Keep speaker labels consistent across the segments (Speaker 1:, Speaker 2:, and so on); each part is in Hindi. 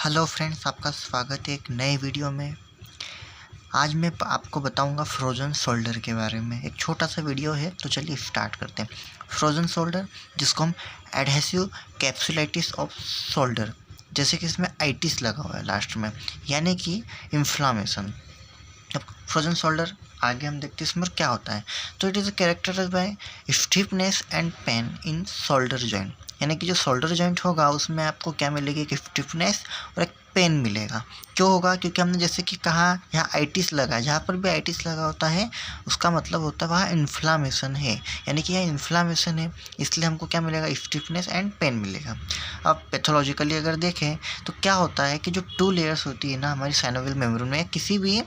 Speaker 1: हेलो फ्रेंड्स, आपका स्वागत है एक नए वीडियो में। आज मैं आपको बताऊंगा फ्रोज़न शोल्डर के बारे में। एक छोटा सा वीडियो है, तो चलिए स्टार्ट करते हैं। फ्रोज़न शोल्डर, जिसको हम एडहेसिव कैप्सुलाइटिस ऑफ शोल्डर, जैसे कि इसमें आइटिस लगा हुआ है लास्ट में, यानी कि इन्फ्लामेशन। अब फ्रोजन शोल्डर आगे हम देखते हैं इसमें क्या होता है। तो it is characterise by stiffness and pain in shoulder joint, यानी कि जो शोल्डर जॉइंट होगा उसमें आपको क्या मिलेगी, एक स्टिफनेस और एक पेन मिलेगा। क्यों होगा? क्योंकि हमने जैसे कि कहा यहाँ आइटिस लगा है, जहाँ पर भी आइटिस लगा होता है उसका मतलब होता है वहाँ इन्फ्लामेशन है, यानी कि यहाँ इन्फ्लामेशन है, इसलिए हमको क्या मिलेगा, स्टिफनेस एंड पेन मिलेगा। अब पैथोलॉजिकली अगर देखें तो क्या होता है कि जो 2 लेयर्स होती है ना हमारी साइनोवियल मेम्ब्रेन में, किसी भी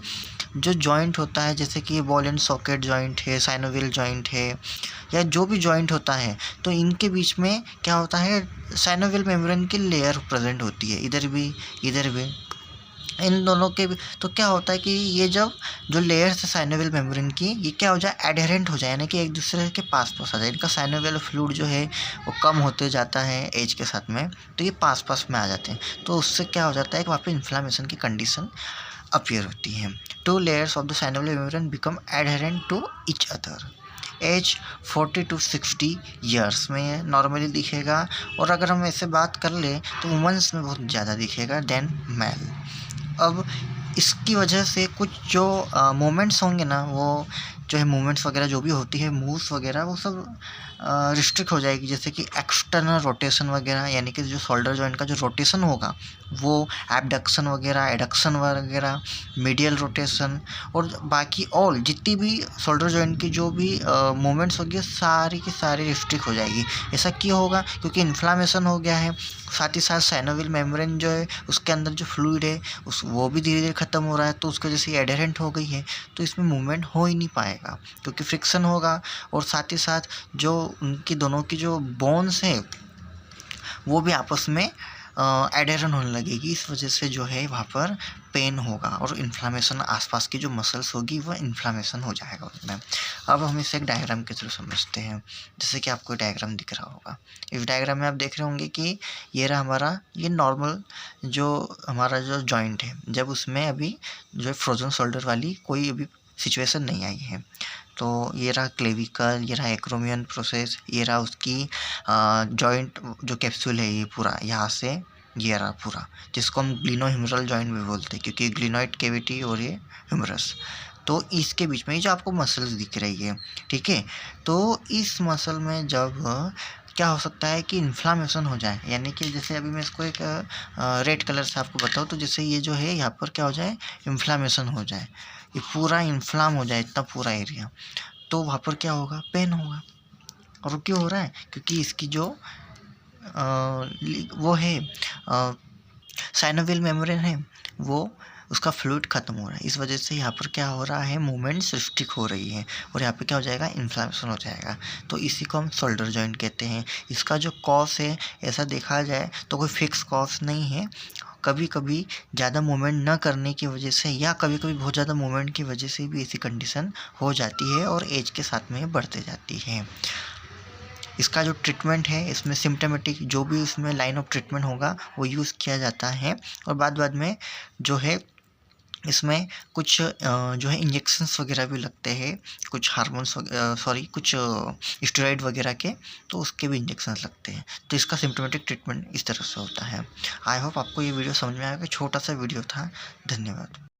Speaker 1: जो जॉइंट होता है, जैसे कि बॉल एंड सॉकेट जॉइंट है, साइनोवियल जॉइंट है, या जो भी जॉइंट होता है, तो इनके बीच में क्या होता है, साइनोवियल मेम्ब्रेन की लेयर प्रेजेंट होती है, इधर भी इन दोनों के भी। तो क्या होता है कि ये जब जो लेयर्स है साइनोवियल मेम्ब्रेन की, ये क्या हो जाए, एडहेरेंट हो जाए, यानी कि एक दूसरे के पास आ जाए। इनका साइनोवियल फ्लूइड जो है वो कम होते जाता है एज के साथ में, तो ये पास में आ जाते हैं। तो उससे क्या हो जाता है कि वहाँ पे इन्फ्लामेशन की कंडीशन अपीयर होती है। 2 layers of the synovial membrane become adherent to each other. Age 40 to 60 years में नॉर्मली दिखेगा, और अगर हम ऐसे बात कर ले तो वुमेंस में बहुत ज़्यादा दिखेगा देन मेल। अब इसकी वजह से कुछ जो मोमेंट्स होंगे ना, वो जो है मूवमेंट्स वगैरह जो भी होती है, मूव्स वगैरह, वो सब रिस्ट्रिक्ट हो जाएगी। जैसे कि एक्सटर्नल रोटेशन वगैरह, यानी कि जो शोल्डर जॉइंट का जो रोटेशन होगा वो एबडक्शन वगैरह, एडक्शन वगैरह, मीडियल रोटेशन, और बाकी ऑल जितनी भी शोल्डर जॉइंट की जो भी मूवमेंट्स होगी सारी की सारी रिस्ट्रिक्ट हो जाएगी। ऐसा क्यों होगा? क्योंकि इन्फ्लामेशन हो गया है, साथ ही साथ साइनोवियल मेम्ब्रेन जो है उसके अंदर जो फ्लूइड है वो भी धीरे धीरे ख़त्म हो रहा है, तो उसकी वजह से एडहेरेंट हो गई है, तो इसमें मूवमेंट हो ही नहीं पाएगा क्योंकि फ्रिक्शन होगा। और साथ ही साथ जो उनकी दोनों की जो बोन्स हैं वो भी आपस में एडहेरेंट होने लगेगी। इस वजह से जो है वहाँ पर पेन होगा और इन्फ्लामेशन, आसपास की जो मसल्स होगी वो इन्फ्लामेशन हो जाएगा उसमें। अब हम इसे एक डायग्राम के थ्रू समझते हैं। जैसे कि आपको डायग्राम दिख रहा होगा, इस डायग्राम में आप देख रहे होंगे कि ये रहा हमारा, ये नॉर्मल जो हमारा जो जॉइंट है, जब उसमें अभी जो फ्रोजन शोल्डर वाली कोई अभी सिचुएशन नहीं आई है। तो ये रहा क्लेविकल, ये रहा एक्रोमियन प्रोसेस, ये रहा उसकी जॉइंट जो कैप्सूल है, ये पूरा यहाँ से ये रहा पूरा, जिसको हम ग्लिनोह्यूमरल जॉइंट भी बोलते हैं, क्योंकि ग्लिनोइड कैविटी और ये ह्यूमरस, तो इसके बीच में ये जो आपको मसल्स दिख रही है, ठीक है, तो इस मसल में जब क्या हो सकता है कि इन्फ्लामेशन हो जाए, यानी कि जैसे अभी मैं इसको एक रेड कलर से आपको बताऊँ, तो जैसे ये जो है यहाँ पर क्या हो जाए, इन्फ्लामेशन हो जाए, ये पूरा इन्फ्लाम हो जाए इतना पूरा एरिया, तो वहाँ पर क्या होगा, पेन होगा। और वो क्यों हो रहा है? क्योंकि इसकी जो वो है साइनोवियल मेम्ब्रेन है, वो उसका फ्लूइड ख़त्म हो रहा है, इस वजह से यहाँ पर क्या हो रहा है, मूवमेंट्स रिस्ट्रिक्ट हो रही है, और यहाँ पे क्या हो जाएगा, इन्फ्लामेशन हो जाएगा। तो इसी को हम शोल्डर जॉइंट कहते हैं। इसका जो कॉज है, ऐसा देखा जाए तो कोई फिक्स कॉज नहीं है। कभी कभी ज़्यादा मूवमेंट न करने की वजह से, या कभी कभी बहुत ज़्यादा मूवमेंट की वजह से भी ऐसी कंडीशन हो जाती है, और एज के साथ में बढ़ते जाती है। इसका जो ट्रीटमेंट है, इसमें सिम्टोमेटिक जो भी इसमें लाइन ऑफ ट्रीटमेंट होगा वो यूज़ किया जाता है, और बाद में जो है इसमें कुछ जो है इंजेक्शंस वगैरह भी लगते हैं, कुछ हार्मोन्स कुछ स्टेरॉइड वगैरह के, तो उसके भी इंजेक्शंस लगते हैं। तो इसका सिम्टोमेटिक ट्रीटमेंट इस तरह से होता है। आई होप आपको ये वीडियो समझ में आएगा। छोटा सा वीडियो था। धन्यवाद।